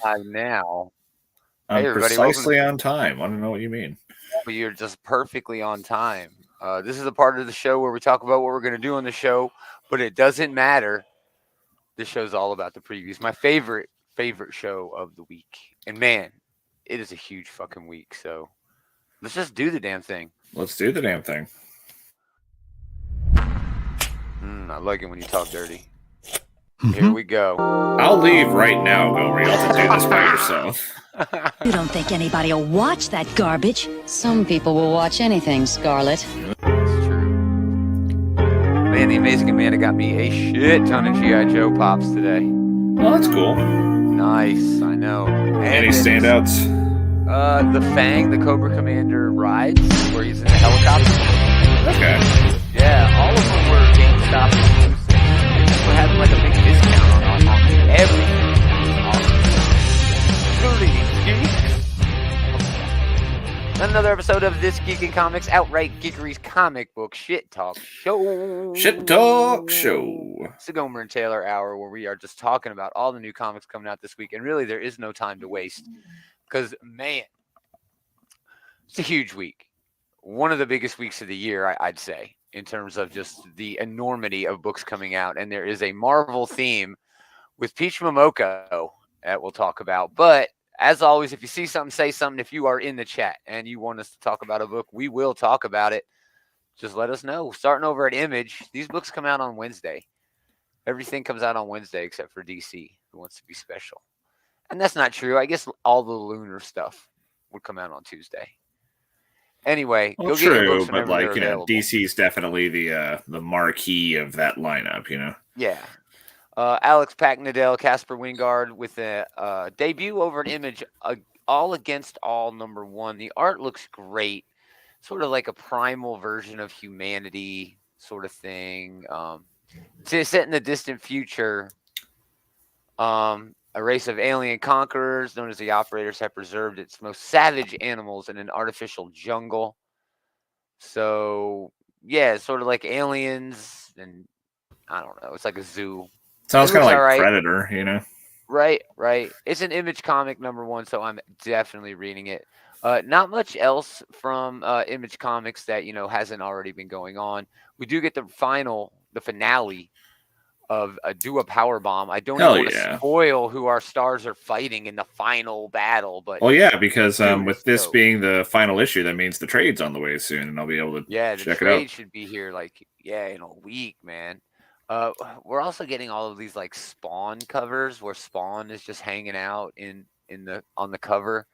now. I'm Hey, everybody, welcome precisely on time. I don't know what you mean. to You're just perfectly on time. This is a part of the show where we talk about what we're going to do on the show, but it doesn't matter. This show's all about the previews. My favorite show of the week. And man, it is a huge fucking week. So let's just do the damn thing. Let's do the damn thing. I like it when you talk dirty. Here we go. I'll leave right now, Gomer. You'll have to do this by yourself. You don't think anybody will watch that garbage? Some people will watch anything, Scarlet. It's true. Man, the Amazing Amanda got me a shit ton of G.I. Joe pops today. Well, that's cool. Nice, I know. Any standouts? The Fang, the Cobra Commander rides, where he's in the helicopter. Okay. Yeah, all of them were GameStop exclusive. They just were having like a big discount on everything. Awesome. Another episode of This Geek in Comics, Outright Geekery's comic book shit talk show. Shit talk show. It's the Gomer and Taylor hour where we are just talking about all the new comics coming out this week. And really, there is no time to waste. Because, man, it's a huge week. One of the biggest weeks of the year, I'd say, in terms of just the enormity of books coming out. And there is a Marvel theme with Peach Momoko that we'll talk about. But as always, if you see something, say something. If you are in the chat and you want us to talk about a book, we will talk about it. Just let us know. Starting over at Image, these books come out on Wednesday. Everything comes out on Wednesday except for DC, who wants to be special. And that's not true. I guess all the lunar stuff would come out on Tuesday. Anyway, well, go true, get your books but like available. DC's definitely the marquee of that lineup. Yeah. Alex Packnadell, Casper Wingard with a debut over an Image, All Against All #1. The art looks great, sort of like a primal version of humanity, sort of thing. It's set in the distant future. A race of alien conquerors known as the Operators have preserved its most savage animals in an artificial jungle. So, yeah, it's sort of like aliens, and I don't know. It's like a zoo. Sounds kind of like Predator, Right. It's an Image comic #1, so I'm definitely reading it. Not much else from Image Comics that, hasn't already been going on. We do get the finale of Do a Power Bomb. I don't even want to spoil who our stars are fighting in the final battle, but because with this being the final issue, that means the trade's on the way soon, and I'll be able to check it out. The trade should be here in a week, man. We're also getting all of these like Spawn covers where Spawn is just hanging out on the cover.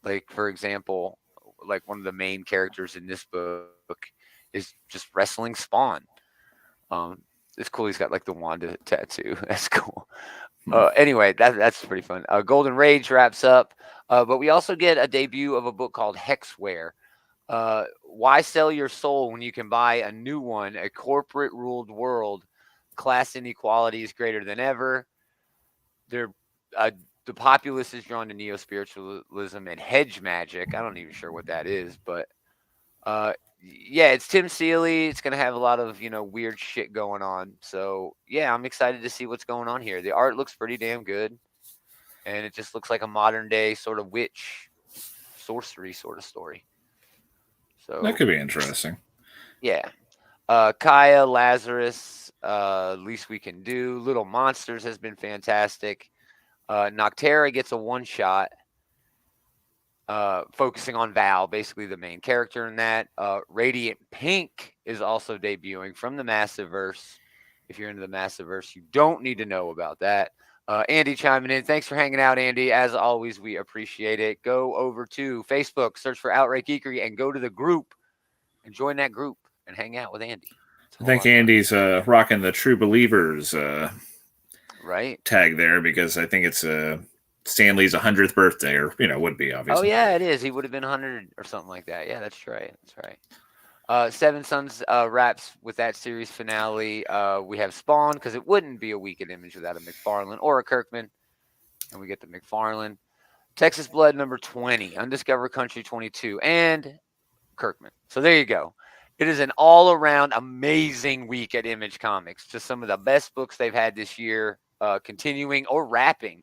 Like, for example, like one of the main characters in this book is just wrestling Spawn. It's cool. He's got like the Wanda tattoo. That's cool. Anyway, that's pretty fun. Golden Rage wraps up, but we also get a debut of a book called Hexware. Why sell your soul when you can buy a new one? A corporate ruled world, class inequality is greater than ever. The populace is drawn to neo-spiritualism and hedge magic. I'm not even sure what that is, but yeah, it's Tim Seeley. It's going to have a lot of, weird shit going on. So, yeah, I'm excited to see what's going on here. The art looks pretty damn good. And it just looks like a modern day sort of witch sorcery sort of story. So that could be interesting. Yeah. Kaya, Lazarus, Least We Can Do. Little Monsters has been fantastic. Noctera gets a one-shot. Focusing on Val, basically the main character in that. Radiant Pink is also debuting from the Massiverse. If you're into the Massiverse, you don't need to know about that. Andy chiming in. Thanks for hanging out, Andy. As always, we appreciate it. Go over to Facebook, search for Outright Geekery, and go to the group and join that group and hang out with Andy. I think Andy's rocking the True Believers right tag there because I think it's Stanley's 100th birthday, or would be obviously. Oh yeah, it is. He would have been 100 or something like that. Yeah, that's right. Seven Sons wraps with that series finale. We have Spawn because it wouldn't be a week at Image without a McFarlane or a Kirkman, and we get the McFarlane. Texas Blood #20, Undiscovered Country 22, and Kirkman. So there you go. It is an all-around amazing week at Image Comics. Just some of the best books they've had this year, continuing or wrapping.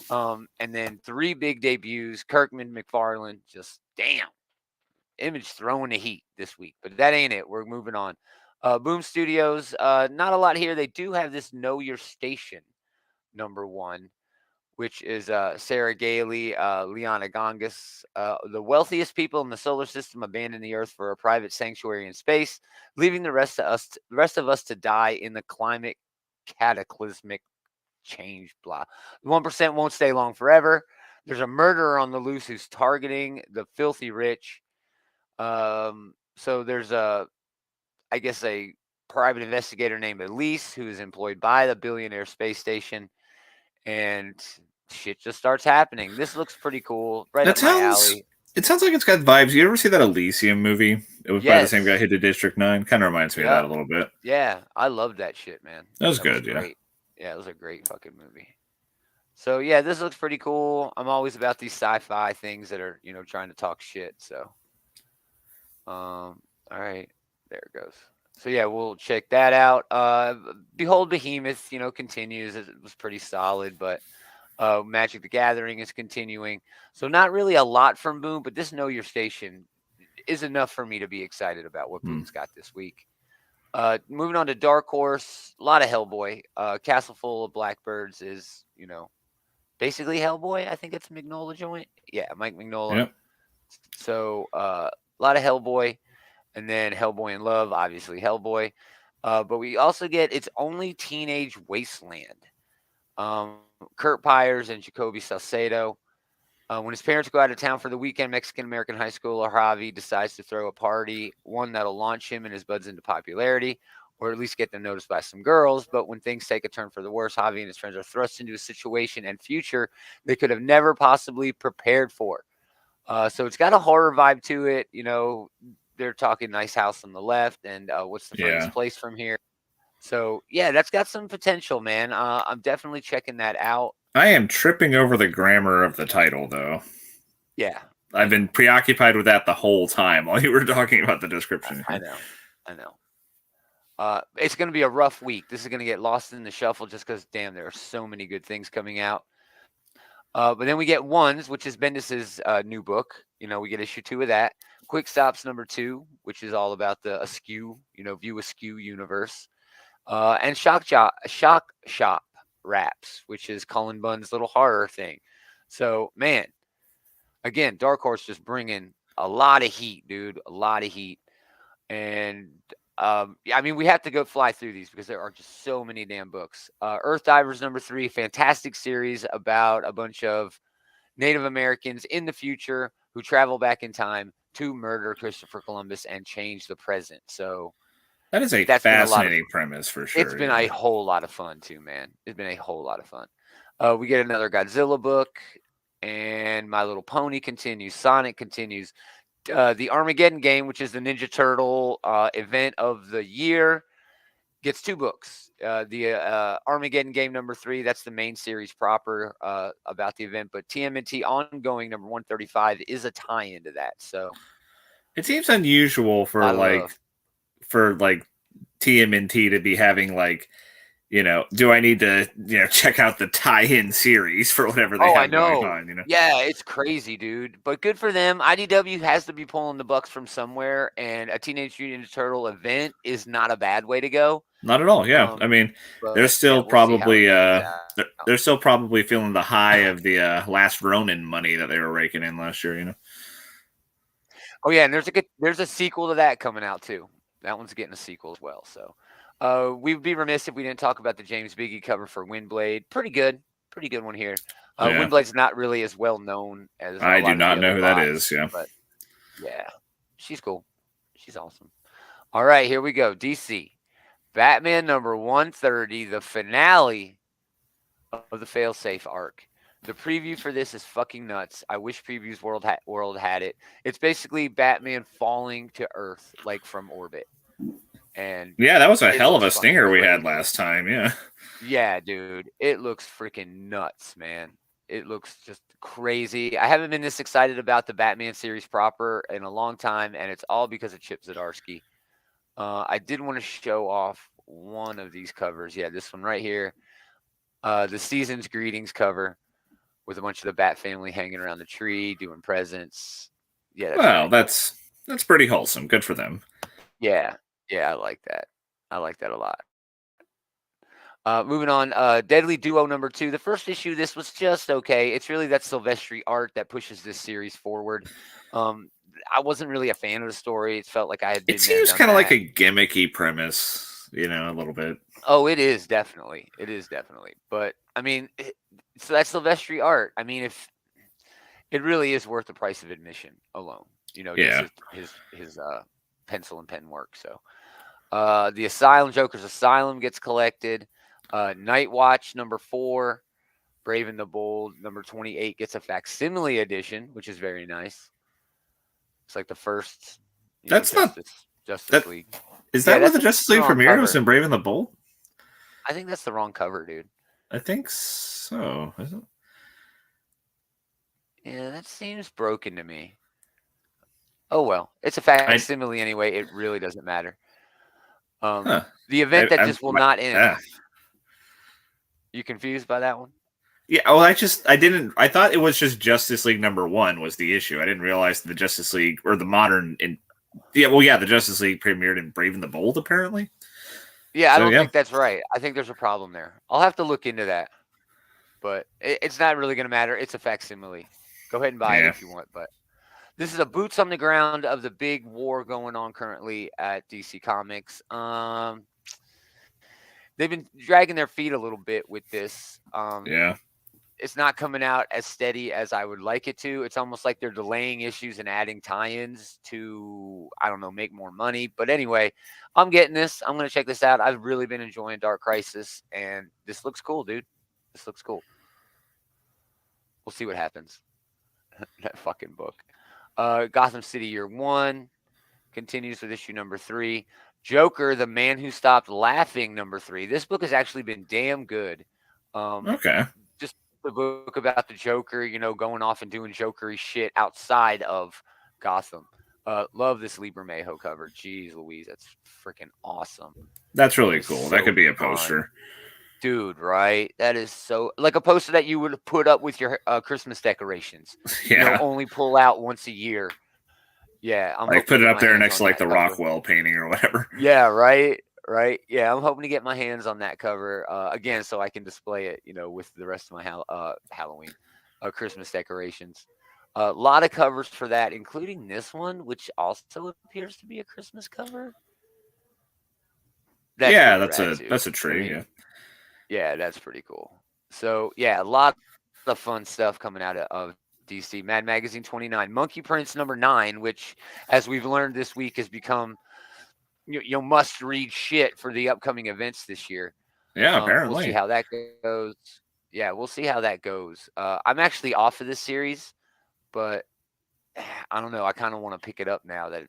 And then 3 big debuts. Kirkman, McFarlane, just damn. Image throwing the heat this week, but that ain't it. We're moving on. Boom Studios, not a lot here. They do have this Know Your Station #1, which is Sarah Gailey, Liana Gongas. The wealthiest people in the solar system abandon the Earth for a private sanctuary in space, leaving the rest of us to die in the climate cataclysmic change. Blah. The 1% won't stay long forever. There's a murderer on the loose who's targeting the filthy rich. So there's I guess a private investigator named Elise who is employed by the billionaire space station, and shit just starts happening. This looks pretty cool, right up my alley. It sounds like it's got vibes. You ever see that Elysium movie? It was by the same guy who did District 9. Kind of reminds me of that a little bit. Yeah, I loved that shit, man. That was good, yeah. Great. Yeah, it was a great fucking movie. So yeah, this looks pretty cool. I'm always about these sci-fi things that are, trying to talk shit. So, all right, there it goes. So yeah, we'll check that out. Behold Behemoth, continues. It was pretty solid, but Magic the Gathering is continuing. So not really a lot from Boom, but this Know Your Station is enough for me to be excited about what Boom's got this week. Moving on to Dark Horse, a lot of Hellboy. Castle Full of Blackbirds is, basically Hellboy. I think it's Mignola joint. Yeah, Mike Mignola. Yep. So a lot of Hellboy. And then Hellboy in Love, obviously Hellboy. But we also get It's Only Teenage Wasteland. Kurt Pyers and Jacoby Salcedo. When his parents go out of town for the weekend, Mexican-American high schooler Javi decides to throw a party, one that'll launch him and his buds into popularity, or at least get them noticed by some girls. But when things take a turn for the worse, Javi and his friends are thrust into a situation and future they could have never possibly prepared for. So it's got a horror vibe to it. They're talking nice house on the left and what's the furthest place from here. So, yeah, that's got some potential, man. I'm definitely checking that out. I am tripping over the grammar of the title, though. Yeah. I've been preoccupied with that the whole time while you were talking about the description. I know. It's going to be a rough week. This is going to get lost in the shuffle just because, damn, there are so many good things coming out. But then we get Ones, which is Bendis's new book. We get issue 2 of that. Quick Stops #2, which is all about the Askew, View Askew universe. And Shock Shop Raps, which is Cullen Bunn's little horror thing. So, man, again, Dark Horse just bringing a lot of heat, dude. A lot of heat. And, we have to go fly through these because there are just so many damn books. Earth Divers #3, fantastic series about a bunch of Native Americans in the future who travel back in time to murder Christopher Columbus and change the present. So that is a fascinating premise for sure. It's been a whole lot of fun too, man. It's been a whole lot of fun. We get another Godzilla book, and My Little Pony continues. Sonic continues. The Armageddon game, which is the Ninja Turtle event of the year, gets 2 books. The Armageddon game #3, that's the main series proper about the event, but TMNT ongoing #135 is a tie-in to that. So it seems unusual for TMNT to be having do I need to check out the tie-in series for whatever they have going on? Yeah, it's crazy, dude. But good for them. IDW has to be pulling the bucks from somewhere, and a Teenage Mutant Ninja Turtle event is not a bad way to go. Not at all. Yeah, they're still probably they're still probably feeling the high of the Last Ronin money that they were raking in last year. Oh yeah, and there's a sequel to that coming out too. That one's getting a sequel as well. So we'd be remiss if we didn't talk about the James Biggie cover for Windblade. Pretty good one here. Windblade's not really as well known as I do not know who that is. Yeah, but yeah, she's cool. She's awesome. All right, here we go. DC Batman #130, the finale of the Failsafe arc. The preview for this is fucking nuts. I wish Previews World had it. It's basically Batman falling to Earth from orbit. And yeah, that was a hell of a stinger we had last time. Yeah, dude, it looks freaking nuts, man. It looks just crazy. I haven't been this excited about the Batman series proper in a long time, and it's all because of Chip Zdarsky. I did want to show off one of these covers. Yeah, this one right here. The Season's Greetings cover. with a bunch of the Bat family hanging around the tree, doing presents. Yeah, that's Well, pretty cool. that's pretty wholesome. Good for them. Yeah, I like that. I like that a lot. Moving on, Deadly Duo number 2. The first issue, this was just okay. It's really that Silvestri art that pushes this series forward. I wasn't really a fan of the story. It felt like I had been It there, seems done kind of like that. a gimmicky premise, a little bit. Oh, it is definitely. It is definitely. But I mean, so that's Silvestri art. I mean, if it really is worth the price of admission alone, Yeah. just his pencil and pen work. So, the Asylum, Joker's Asylum gets collected. Night Watch number 4, Brave and the Bold number 28 gets a facsimile edition, which is very nice. It's like the first, That's not Justice League. Is that where the Justice League premiere was in Brave and the Bold? I think that's the wrong cover, dude. I think so. Is it? Yeah, that seems broken to me. Oh well, it's a facsimile anyway. It really doesn't matter. The event that just will not end. You confused by that one? Yeah. Oh, I thought it was just Justice League number 1 was the issue. I didn't realize the Justice League or the modern. The Justice League premiered in Brave and the Bold apparently. Yeah, I don't think that's right. I think there's a problem there. I'll have to look into that. But it's not really going to matter. It's a facsimile. Go ahead and buy it if you want. But this is a boots on the ground of the big war going on currently at DC Comics. They've been dragging their feet a little bit with this. It's not coming out as steady as I would like it to. It's almost like they're delaying issues and adding tie-ins to, I don't know, make more money. But anyway, I'm getting this. I'm going to check this out. I've really been enjoying Dark Crisis, and this looks cool, dude. This looks cool. We'll see what happens. That fucking book. Gotham City Year 1 continues with issue number 3. Joker, The Man Who Stopped Laughing, number 3. This book has actually been damn good. Okay. Just the book about the Joker, going off and doing Jokery shit outside of Gotham. Love this Libramejo cover. Jeez Louise, that's freaking awesome. That's really cool. So that could be a poster. Fun. Dude, right? That is so like a poster that you would put up with your Christmas decorations. Yeah. Only pull out once a year. Yeah, I'm like put it up there next to like the Rockwell painting or whatever. Yeah, right. Yeah, I'm hoping to get my hands on that cover again, so I can display it, with the rest of my Halloween, Christmas decorations. A lot of covers for that, including this one, which also appears to be a Christmas cover. That's a tree. Yeah, that's pretty cool. So yeah, a lot of fun stuff coming out of DC. Mad Magazine 29, Monkey Prince number 9, which, as we've learned this week, has become must read shit for the upcoming events this year. Yeah, apparently. We'll see how that goes. Yeah, we'll see how that goes. I'm actually off of this series, but I don't know. I kind of want to pick it up now that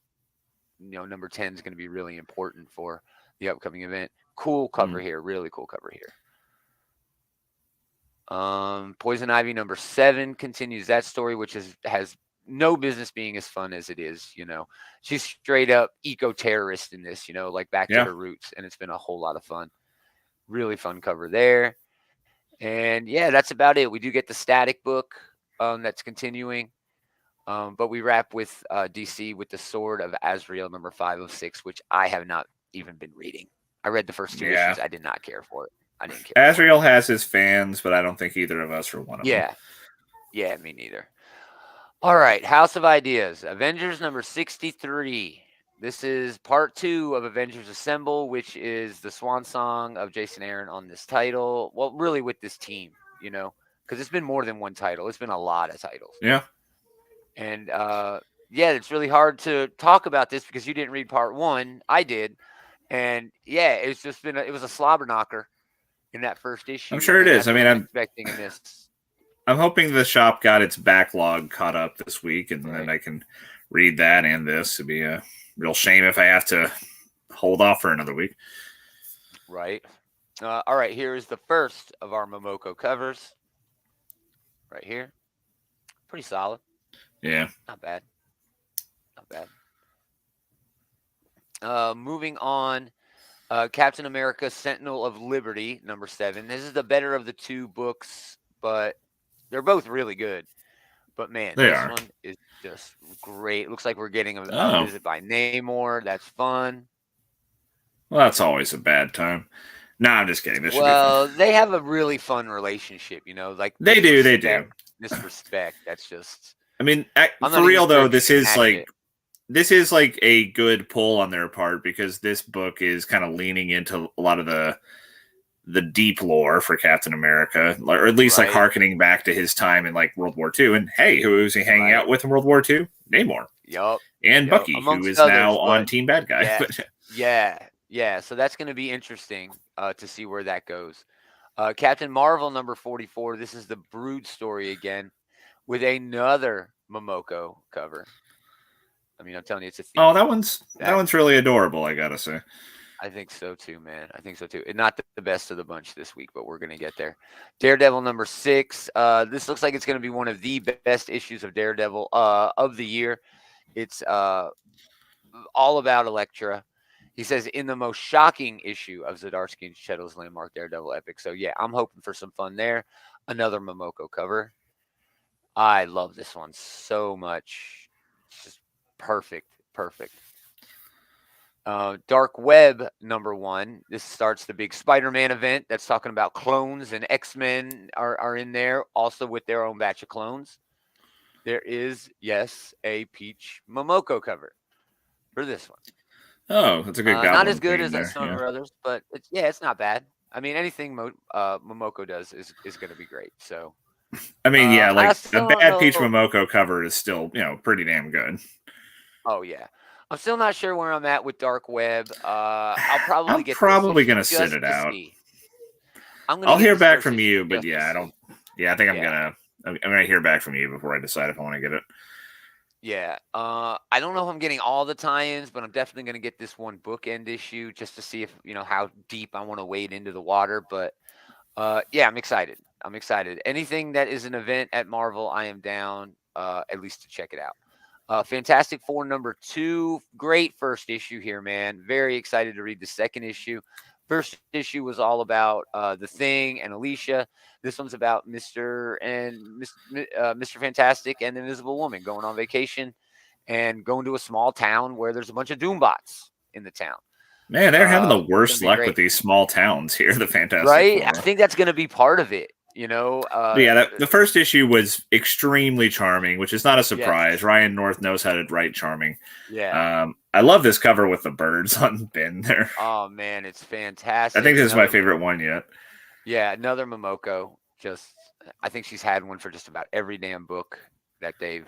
number 10 is going to be really important for the upcoming event. Cool cover here, really cool cover here. Poison Ivy number 7 continues that story, which has no business being as fun as it is. She's straight up eco-terrorist in this, like back to her roots, and it's been a whole lot of fun. Really fun cover there. And yeah, that's about it. We do get the Static book that's continuing, but we wrap with DC with the Sword of Azrael number 5 of 6, which I have not even been reading. I read the first 2 issues. I did not care for it. I didn't care. Azrael has his fans, but I don't think either of us are one of them. Yeah, me neither. All right, House of Ideas, Avengers number 63. This is part 2 of Avengers Assemble, which is the swan song of Jason Aaron on this title. Well, really with this team, because it's been more than one title. It's been a lot of titles. Yeah. And it's really hard to talk about this because you didn't read part 1. I did. And yeah, it's just been it was a slobber knocker in that first issue. I'm sure it is. I mean, I'm expecting in this. I'm hoping the shop got its backlog caught up this week, and then I can read that and this. It'd be a real shame if I have to hold off for another week. Right. All right. Here is the first of our Momoko covers. Right here. Pretty solid. Yeah. Not bad. Moving on. Captain America, Sentinel of Liberty, number 7. This is the better of the 2 books, but They're both really good. But man, They this are. one is just great. Looks like we're getting a Oh, visit by Namor. That's fun. well, that's always a bad time. No, I'm just kidding. This should be fun. Well, they have a really fun relationship, like They do. They do. this respect. That's just I mean, I'm for not even real sure though, if you can match it. this is like a good pull on their part because this book is kind of leaning into a lot of the deep lore for Captain America, or at least like Right. harkening back to his time in like World War II. And hey, who was he hanging out with in World War II? Namor. Yup. And Yup. Bucky, who Amongst is now others, on but Team Bad Guy. yeah, yeah. So that's going to be interesting to see where that goes. Captain Marvel number 44. This is the Brood story again with another Momoko cover. I mean, I'm telling you, it's a theme. Oh, that one's really adorable, I gotta say. I think so too, man. I think so too. And not the best of the bunch this week, but we're gonna get there. Daredevil number 6. This looks like it's gonna be one of the best issues of Daredevil of the year. It's all about Elektra. He says in the most shocking issue of Zdarsky and Shadow's landmark Daredevil epic. So yeah, I'm hoping for some fun there. Another Momoko cover. I love this one so much. It's just perfect. Dark Web number 1. This starts the big Spider-Man event that's talking about clones, and X-Men are in there also with their own batch of clones. There is, yes, a Peach Momoko cover for this one. Oh, that's a good goblin not as good theme as there. some of our others, but it's not bad. I mean, anything Momoko does is going to be great. So, I mean, yeah, like a bad Peach know. Momoko cover is still, pretty damn good. Oh yeah, I'm still not sure where I'm at with Dark Web. I'll probably I'm get probably this gonna issue sit just it to out. see. I'm gonna I'll get hear this back first from issue you, but just yeah, to I don't. see. Yeah, I think Yeah. I'm gonna hear back from you before I decide if I want to get it. Yeah. I don't know if I'm getting all the tie-ins, but I'm definitely going to get this one bookend issue just to see if, how deep I want to wade into the water. But yeah, I'm excited. Anything that is an event at Marvel, I am down at least to check it out. Fantastic Four number 2. Great first issue here, man. Very excited to read the second issue. First issue was all about the Thing and Alicia. This one's about Mr. Fantastic and the Invisible Woman going on vacation and going to a small town where there's a bunch of Doombots in the town. Man, they're having the It's worst gonna be luck great. with these small towns here. The Fantastic Right? Four. I think that's going to be part of it. But yeah, the first issue was extremely charming, which is not a surprise. Yes. Ryan North knows how to write charming. Yeah. I love this cover with the birds on Ben there. Oh man, it's fantastic. I think this is my favorite one yet. Yeah, another Momoko. I think she's had one for just about every damn book that they've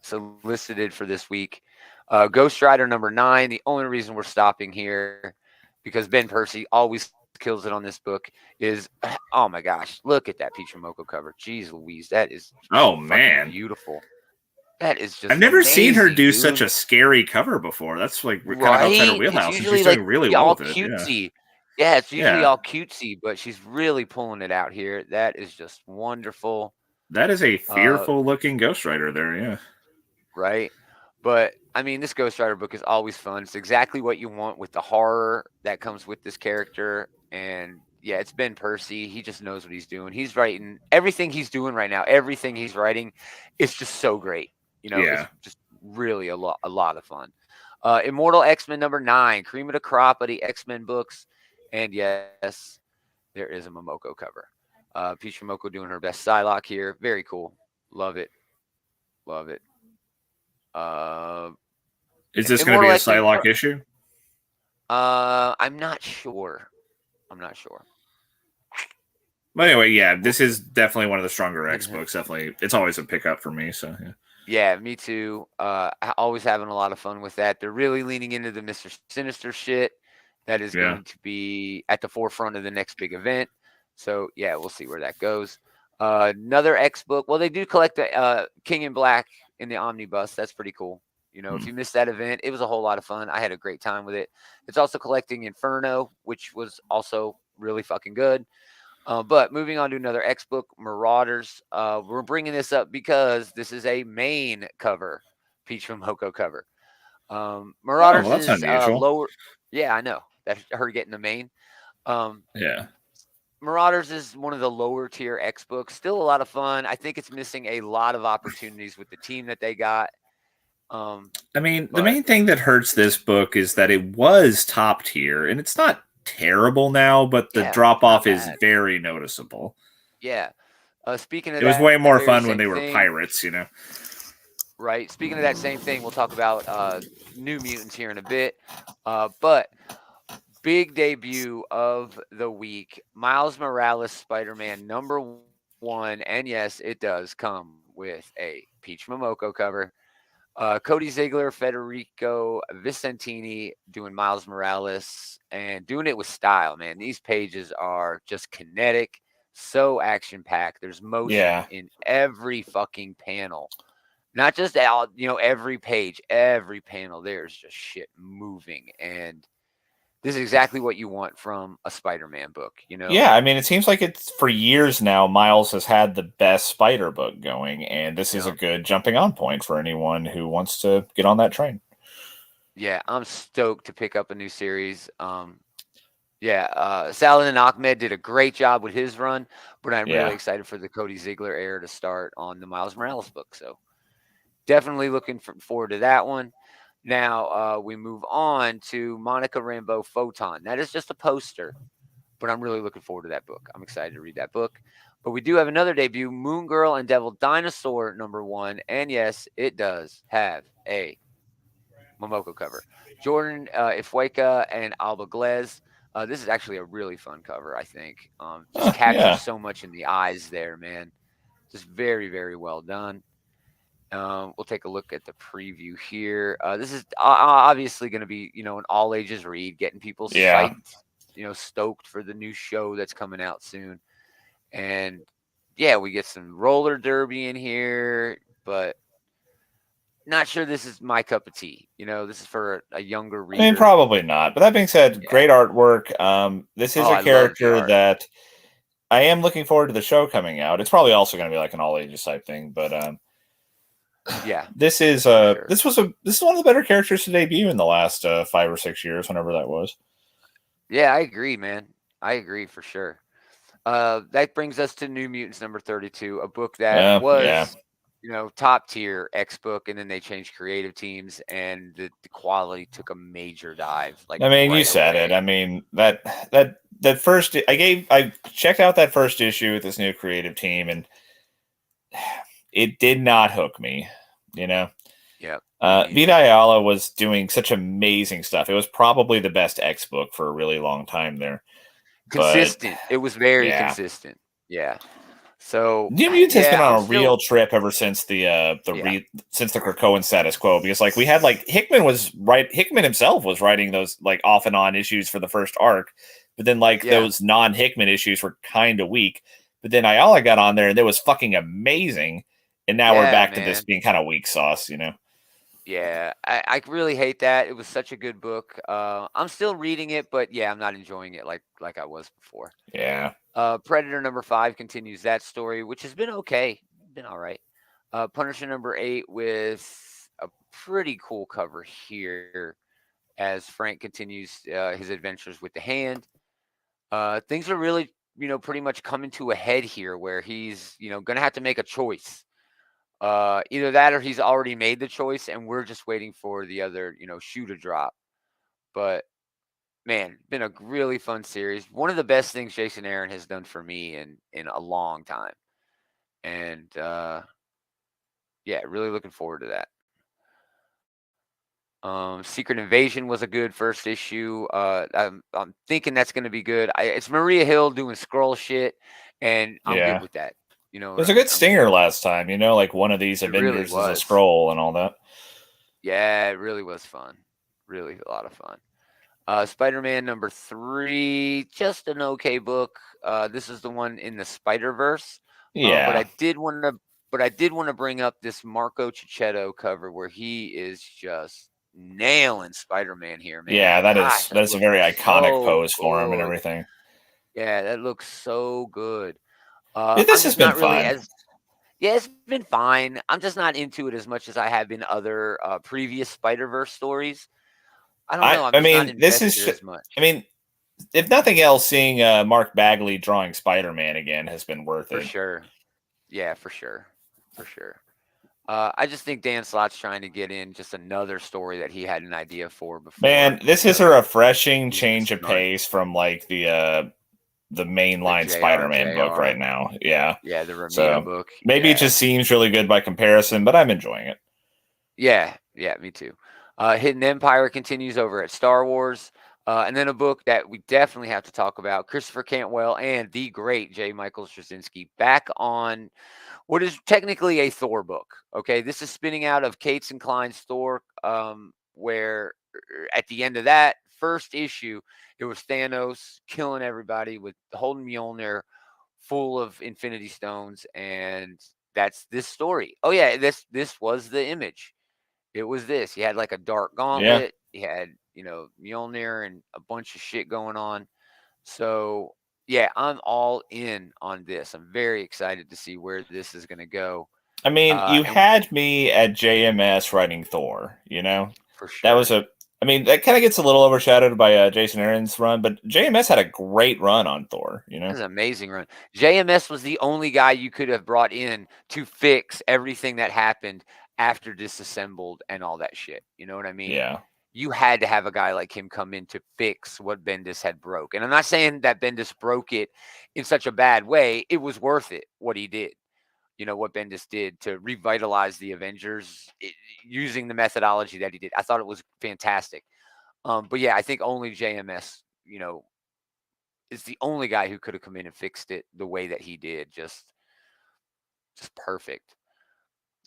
solicited for this week. Ghost Rider number 9. The only reason we're stopping here, because Ben Percy always kills it on this book, is oh my gosh, look at that Peach Momoko cover. Jeez Louise, that is man, beautiful. That is just I've never seen her do dude. such a scary cover before. That's like kind of outside her wheelhouse. It's And she's doing really well with it. Cutesy. Yeah, it's usually all cutesy, but she's really pulling it out here. That is just wonderful. That is a fearful looking Ghost Rider there, yeah. Right. But I mean, this Ghost Rider book is always fun. It's exactly what you want with the horror that comes with this character. And yeah, it's Ben Percy. He just knows what he's doing. He's writing everything he's doing right now. Everything he's writing is just so great. It's just really a lot of fun. Immortal X-Men number 9, cream of the crop of the X-Men books. And yes, there is a Momoko cover. Peach Momoko doing her best Psylocke here. Very cool. Love it. Is this going to be a Psylocke issue? I'm not sure. But anyway, yeah, this is definitely one of the stronger X books. Definitely, it's always a pickup for me. So yeah. Yeah, me too. Always having a lot of fun with that. They're really leaning into the Mr. Sinister shit. That is going to be at the forefront of the next big event. So yeah, we'll see where that goes. Another X book. Well, they do collect the King in Black in the omnibus. That's pretty cool. If you missed that event, it was a whole lot of fun. I had a great time with it. It's also collecting Inferno, which was also really fucking good. But moving on to another X book, Marauders. We're bringing this up because this is a main cover, Peach Momoko cover. Marauders that's is unusual. lower. Yeah, I know. That's her getting the main. Yeah. Marauders is one of the lower tier X books. Still a lot of fun. I think it's missing a lot of opportunities with the team that they got. I mean, the But main thing that hurts this book is that it was top tier, and it's not terrible now, but the yeah, drop it's not off is bad. very noticeable. Yeah. Speaking of It was that way more very fun when same they were thing, pirates, you know. right? Speaking of that same thing, we'll talk about New Mutants here in a bit. But big debut of the week, Miles Morales Spider-Man #1, and yes, it does come with a Peach Momoko cover. Cody Ziegler, Federico Vicentini doing Miles Morales and doing it with style, man. These pages are just kinetic, so action packed. There's motion Yeah. in every fucking panel. Not just every page, every panel. There's just shit moving, and this is exactly what you want from a Spider-Man book. Yeah, I mean, it seems like it's for years now. Miles has had the best Spider book going, and this is a Yep. good jumping on point for anyone who wants to get on that train. Yeah, I'm stoked to pick up a new series. Saladin Ahmed did a great job with his run, but I'm really Yeah. excited for the Cody Ziegler era to start on the Miles Morales book. So definitely looking forward to that one. Now we move on to Monica Rambeau Photon. That is just a poster, but I'm really looking forward to that book. I'm excited to read that book. But we do have another debut, Moon Girl and Devil Dinosaur #1. And yes, it does have a Momoko cover. Jordan Ifueka and Alba Glez. This is actually a really fun cover, I think. Just captures Yeah. so much in the eyes there, man. Just very, very well done. We'll take a look at the preview here. This is obviously going to be, an all ages read, getting people Yeah. psyched, stoked for the new show that's coming out soon. And yeah, we get some roller derby in here, but not sure this is my cup of tea. This is for a younger I mean, reader. probably not. But that being said, Yeah. great artwork. This is Oh, a I love the character art. that I am looking forward to the show coming out. It's probably also going to be like an all ages type thing, but Yeah, this is for sure. this is one of the better characters to debut in the last 5 or 6 years, whenever that was. Yeah, I agree, man. I agree for sure. That brings us to New Mutants #32, a book that Yeah. was, top tier X book, and then they changed creative teams, and the quality took a major dive, like I mean, you right said it. away. I mean, that first I checked out that first issue with this new creative team, and it did not hook me. Yep. Vita Ayala was doing such amazing stuff. It was probably the best X book for a really long time there. But Consistent. It was very yeah, consistent. Yeah. So New Mutants has been yeah, I'm on a still real trip ever since yeah. since the Krakoan status quo, because like we had like Hickman himself was writing those like off and on issues for the first arc, but then like Yeah. those non-Hickman issues were kind of weak. But then Ayala got on there and it was fucking amazing, and now we're Yeah, back to this man. being kind of weak sauce, Yeah, I really hate that. It was such a good book. I'm still reading it, but yeah, I'm not enjoying it like I was before. Yeah. Predator #5 continues that story, which has been okay, been all right. Punisher #8 with a pretty cool cover here as Frank continues his adventures with the Hand. Things are really, pretty much coming to a head here where he's, going to have to make a choice. Either that or he's already made the choice and we're just waiting for the other, shoe to drop. But man, been a really fun series. One of the best things Jason Aaron has done for me in a long time. And yeah, really looking forward to that. Secret Invasion was a good first issue. I'm thinking that's going to be good. It's Maria Hill doing scroll shit, and I'm good Yeah. with that. You know It what was I a mean? good I'm good. stinger last time, like one of these It really Avengers is a was. scroll and all that. Yeah, it really was fun. Really a lot of fun. Spider-Man #3, just an okay book. This is the one in the Spider-Verse. But Yeah. I did want to bring up this Marco Cicchetto cover where he is just nailing Spider-Man here, man. Yeah, Gosh, that that's a looks very iconic so pose for him and good. everything. Yeah, that looks so good. Yeah, I'm this has just been not really fun. as yeah, it's been fine. I'm just not into it as much as I have been other previous Spider-Verse stories. I don't know. I'm I just not mean, invested as much. I mean, if nothing else, seeing Mark Bagley drawing Spider-Man again has been worth For it. sure. Yeah, for sure. For sure. I just think Dan Slott's trying to get in just another story that he had an idea for before. Man, this is a refreshing change of smart. pace from like the mainline JR, Spider-Man book JR. right now. Yeah. Yeah, the Ramita So book. maybe it just seems really good by comparison, but I'm enjoying it. Yeah, me too. Hidden Empire continues over at Star Wars. And then a book that we definitely have to talk about, Christopher Cantwell and the great J. Michael Straczynski back on what is technically a Thor book. Okay, this is spinning out of Cates and Klein's Thor, where at the end of that first issue, it was Thanos killing everybody with holding Mjolnir full of Infinity Stones, and that's this story. Oh yeah, this was the image. It was this. He had like a dark gauntlet. He had, Mjolnir and a bunch of shit going on. So yeah, I'm all in on this. I'm very excited to see where this is going to go. I mean, you and had me at JMS writing Thor, for sure. That was that kind of gets a little overshadowed by Jason Aaron's run, but JMS had a great run on Thor, It was an amazing run. JMS was the only guy you could have brought in to fix everything that happened after Disassembled and all that shit. You know what I mean? Yeah. You had to have a guy like him come in to fix what Bendis had broke. And I'm not saying that Bendis broke it in such a bad way. It was worth it, what he did. What Bendis did to revitalize the Avengers using the methodology that he did. I thought it was fantastic. But yeah, I think only JMS, is the only guy who could have come in and fixed it the way that he did. Just perfect.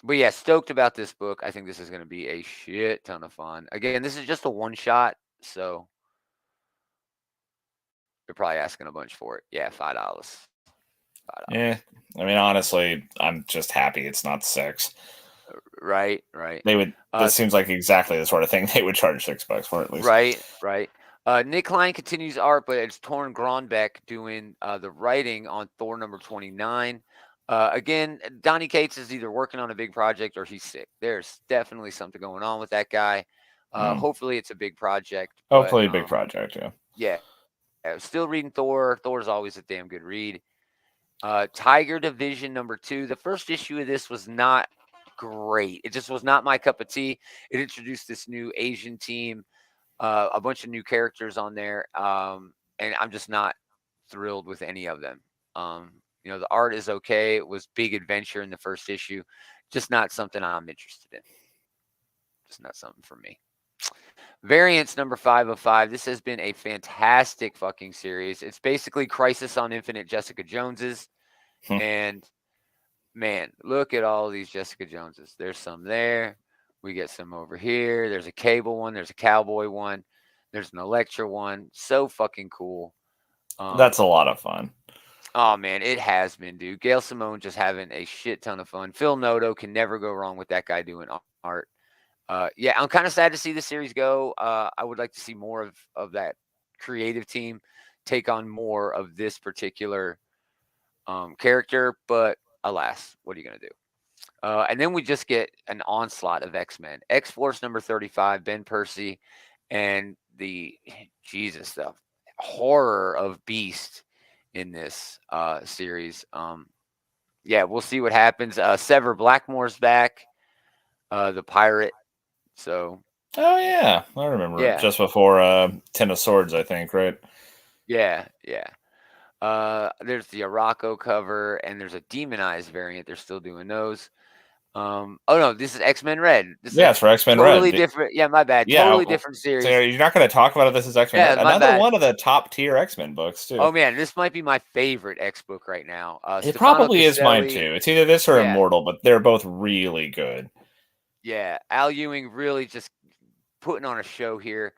But yeah, stoked about this book. I think this is going to be a shit ton of fun. Again, this is just a one shot, so you're probably asking a bunch for it. Yeah, $5. Yeah, I mean, honestly, I'm just happy it's not 6. Right. They would. This seems like exactly the sort of thing they would charge $6 for, at least. Right. Nick Klein continues art, but it's Torn Gronbeck doing the writing on Thor number 29. Again, Donny Cates is either working on a big project or he's sick. There's definitely something going on with that guy. Hopefully it's a big project. Hopefully a big project, yeah. Still reading Thor. Thor's always a damn good read. Tiger Division number 2. The first issue of this was not great. It just was not my cup of tea. It introduced this new Asian team, a bunch of new characters on there, and I'm just not thrilled with any of them. The art is okay. It was big adventure in the first issue. Just not something I'm interested in. Just not something for me. Variants number 505. This has been a fantastic fucking series. It's basically Crisis on Infinite Jessica Joneses. And man, look at all these Jessica Joneses. There's some there. We get some over here. There's a Cable one. There's a Cowboy one. There's an Elektra one. So fucking cool. That's a lot of fun. Oh, man, it has been, dude. Gail Simone just having a shit ton of fun. Phil Noto can never go wrong with that guy doing art. Yeah, I'm kind of sad to see the series go. I would like to see more of that creative team take on more of this particular character, but alas, what are you going to do? And then we just get an onslaught of X-Men. X-Force number 35, Ben Percy, and the horror of Beast in this series. Yeah, we'll see what happens. Sever Blackmore's back, the pirate. So. Oh yeah, I remember. Yeah. Just before Ten of Swords, I think, right? Yeah. There's the Araco cover, and there's a demonized variant. They're still doing those. Oh no, this is X-Men Red. It's for X-Men totally Red. Different. Yeah, my bad. Yeah, totally different series. So you're not going to talk about it. This is X-Men Red. Another one of the top tier X-Men books too. Oh man, this might be my favorite X book right now. It Stefano probably is Caselli, mine too. It's either this or Immortal, but they're both really good. Yeah, Al Ewing really just putting on a show here.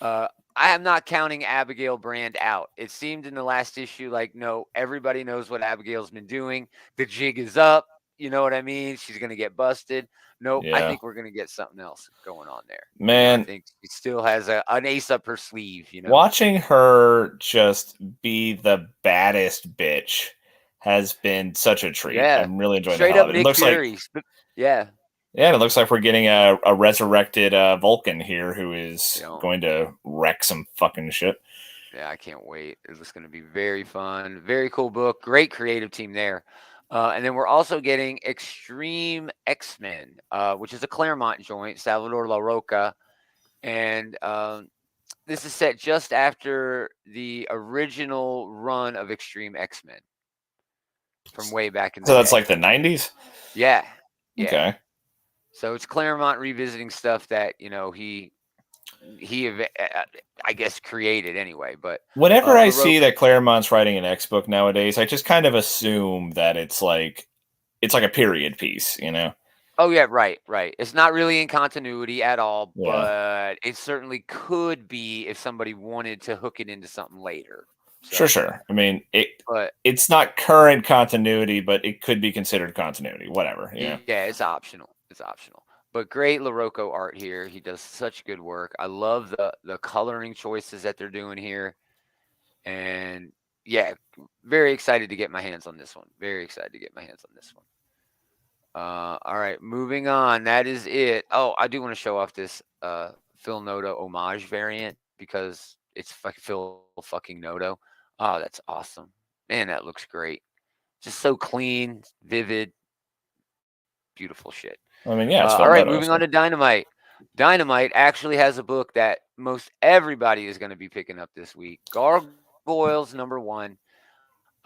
I am not counting Abigail Brand out. It seemed in the last issue like, no, everybody knows what Abigail's been doing. The jig is up. You know what I mean? She's going to get busted. Nope, I think we're going to get something else going on there. Man, I think she still has an ace up her sleeve. Watching her just be the baddest bitch has been such a treat. Yeah. I'm really enjoying Straight it. up Nick Fury. Yeah. Yeah, and it looks like we're getting a resurrected Vulcan here who is going to wreck some fucking shit. Yeah, I can't wait. It's going to be very fun. Very cool book. Great creative team there. And then we're also getting Extreme X-Men, which is a Claremont joint, Salvador La Roca. And this is set just after the original run of Extreme X-Men from way back in the So that's day. like the 90s? Yeah. Yeah. Okay. So it's Claremont revisiting stuff that, he I guess created anyway. But Whenever I see LaRocca, that Claremont's writing an X book nowadays, I just kind of assume that it's like a period piece, you know? oh yeah, right. It's not really in continuity at all, Yeah. but it certainly could be if somebody wanted to hook it into something later. Sure, So, sure. I mean, but it's not current continuity, but it could be considered continuity. Whatever. Yeah. yeah, it's optional. But great LaRocco art here. He does such good work. I love the coloring choices that they're doing here, and yeah, very excited to get my hands on this one. All right, moving on. That is it. Oh, I do want to show off this Phil Noto homage variant because it's Phil fucking Noto. Oh, that's awesome. Man, that looks great. Just so clean, vivid, beautiful shit. I mean, yeah, it's All Phil right, Noto. moving on to Dynamite. Dynamite actually has a book that most everybody is going to be picking up this week. Gargoyles #1.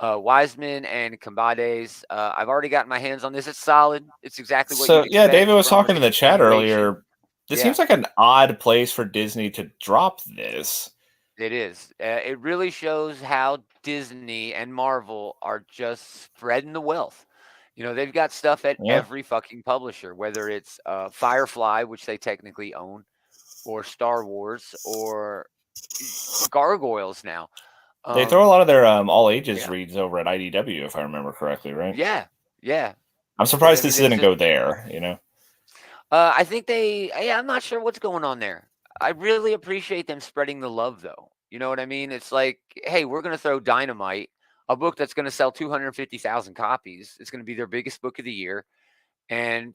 Wiseman and Combades. I've already gotten my hands on this. It's solid. It's exactly what So you'd yeah, expect David was from a talking in the chat continuation. earlier. This Yeah, seems like an odd place for Disney to drop this. it is. It really shows how Disney and Marvel are just spreading the wealth. They've got stuff at Yeah. every fucking publisher, whether it's Firefly, which they technically own, or Star Wars, or Gargoyles now. They throw a lot of their all ages Yeah, reads over at IDW, if I remember correctly, right? yeah, yeah. I'm I surprised mean, this it's didn't just go there, you know? I think yeah, I'm not sure what's going on there. I really appreciate them spreading the love, though. You know what I mean? It's like, hey, we're going to throw Dynamite, a book that's going to sell 250,000 copies. It's going to be their biggest book of the year. And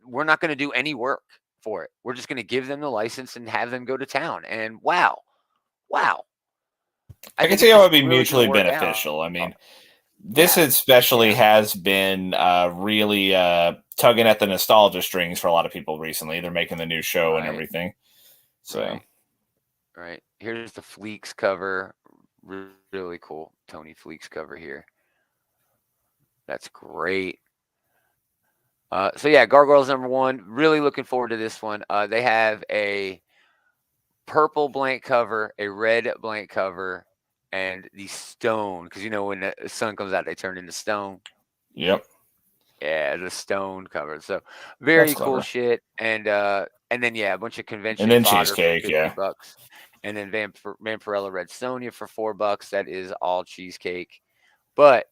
we're not going to do any work for it. We're just going to give them the license and have them go to town. And wow. I I can think see it's how just it'd be really going to mutually work out. beneficial. I mean, this Yeah. especially Yeah. has been really tugging at the nostalgia strings for a lot of people recently. They're making the new show and Right. everything. So Right. Here's the Fleeks cover. Really cool Tony Fleeks cover here. That's great. So yeah, Gargoyles #1. Really looking forward to this one. They have a purple blank cover, a red blank cover, and the stone. Because when the sun comes out, they turn into stone. yep. Yeah, the stone cover. So That's very cool clever. shit. And then yeah, a bunch of And convention then fodder for cheesecake, yeah. $50. And then Vampirella Red Sonja for $4. That is all cheesecake. But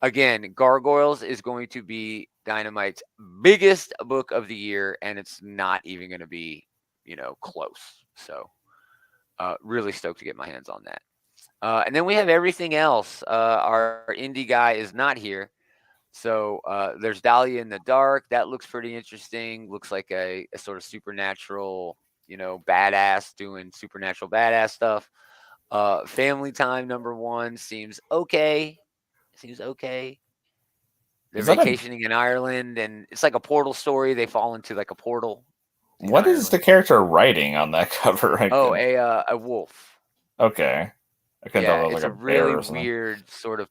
again, Gargoyles is going to be Dynamite's biggest book of the year, and it's not even going to be, close. So, really stoked to get my hands on that. And then we have everything else. Our indie guy is not here. So there's Dahlia in the Dark. That looks pretty interesting. Looks like a sort of supernatural, badass doing supernatural badass stuff. Family Time #1 seems okay. They're Is that vacationing in Ireland, and it's like a portal story. They fall into like a portal in what is the Ireland. character writing on that cover? Oh, a wolf. Okay. I couldn't tell if Yeah, it was it's a like a bear really or something. weird sort of.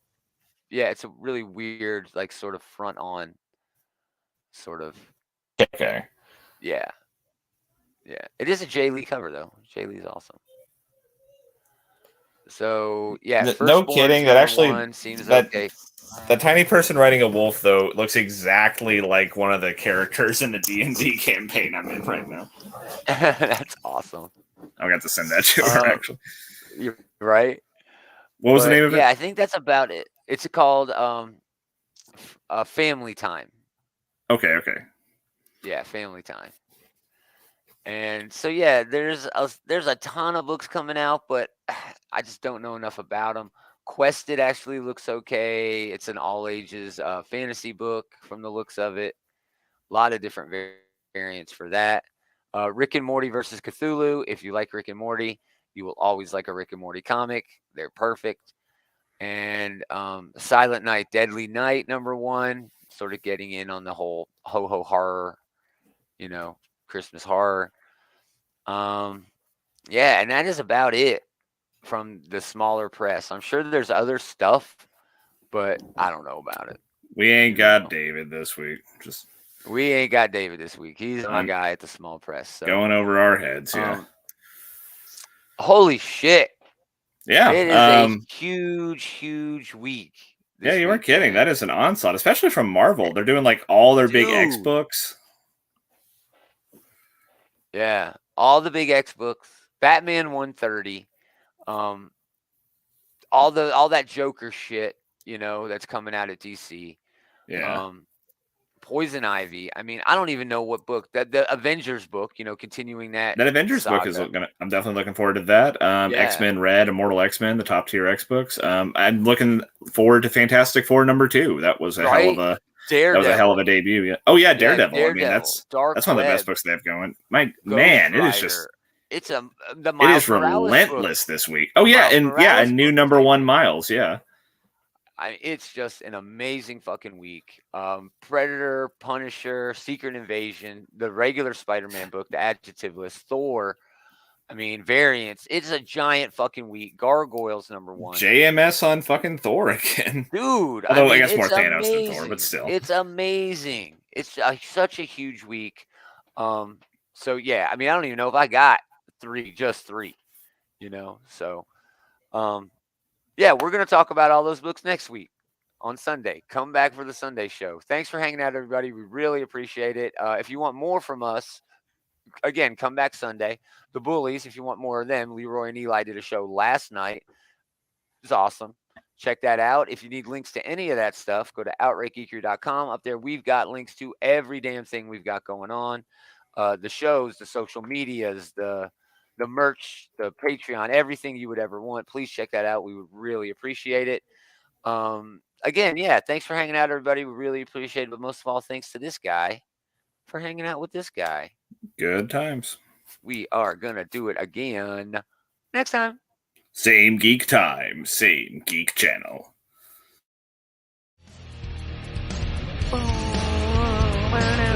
Yeah, it's a really weird, like sort of front on, sort of. Okay. Yeah, yeah. It is a Jay Lee cover though. Jay Lee's awesome. So yeah, No Firstborn's kidding. That actually #1 seems that okay. the tiny person riding a wolf though looks exactly like one of the characters in the D&D campaign I'm in right now. That's awesome. I'll have to send that to her actually. You're right. What was the name of Yeah, it? I think that's about it. It's called Family Time. Okay. Yeah, Family Time. And so yeah, there's a ton of books coming out, but I just don't know enough about them. Quested actually looks okay. It's an all ages fantasy book from the looks of it. A lot of different variants for that. Rick and Morty versus Cthulhu. If you like Rick and Morty, You will always like a Rick and Morty comic. They're perfect. And Silent Night, Deadly Night, #1, sort of getting in on the whole ho-ho horror, Christmas horror. Yeah, and that is about it from the smaller press. I'm sure there's other stuff, but I don't know about it. We ain't got David this week. We ain't got David this week. He's my guy at the small press. So. Going over our heads, yeah. Holy shit. Yeah. It is a huge, huge week. Yeah, you weren't kidding. That is an onslaught, especially from Marvel. They're doing like all their big X books. Yeah, all the big X books. Batman 130. All that Joker shit, that's coming out at DC. Yeah. Poison Ivy. I mean, I don't even know what book. The Avengers book, continuing that. That Avengers book is I'm definitely looking forward to that. X-Men Red, Immortal X-Men, the top tier X books. I'm looking forward to Fantastic Four #2. That was a hell of a Daredevil. That was a hell of a debut. Yeah. Oh yeah, Daredevil. I mean, that's one of the best books they have going. Man, it is just it is relentless this week. Oh yeah, a new #1 Miles. Yeah. It's just an amazing fucking week. Predator, Punisher, Secret Invasion, the regular Spider-Man book, the adjective list, Thor. I mean, variants. It's a giant fucking week. Gargoyles #1. JMS on fucking Thor again. Dude. Although I guess more Thanos than Thor, but still. It's amazing. It's such a huge week. So, yeah, I mean, I don't even know if I got just three, So, yeah, we're going to talk about all those books next week on Sunday. Come back for the Sunday show. Thanks for hanging out, everybody. We really appreciate it. If you want more from us, again, come back Sunday. The Bullies, if you want more of them, Leroy and Eli did a show last night. It was awesome. Check that out. If you need links to any of that stuff, go to outragegeekery.com. Up there, we've got links to every damn thing we've got going on. The shows, the social medias, the merch, the Patreon, everything you would ever want. Please check that out. We would really appreciate it. Again, yeah, thanks for hanging out, everybody. We really appreciate it. But most of all, thanks to this guy for hanging out with this guy. Good times. We are going to do it again next time. Same geek time, same geek channel. Oh,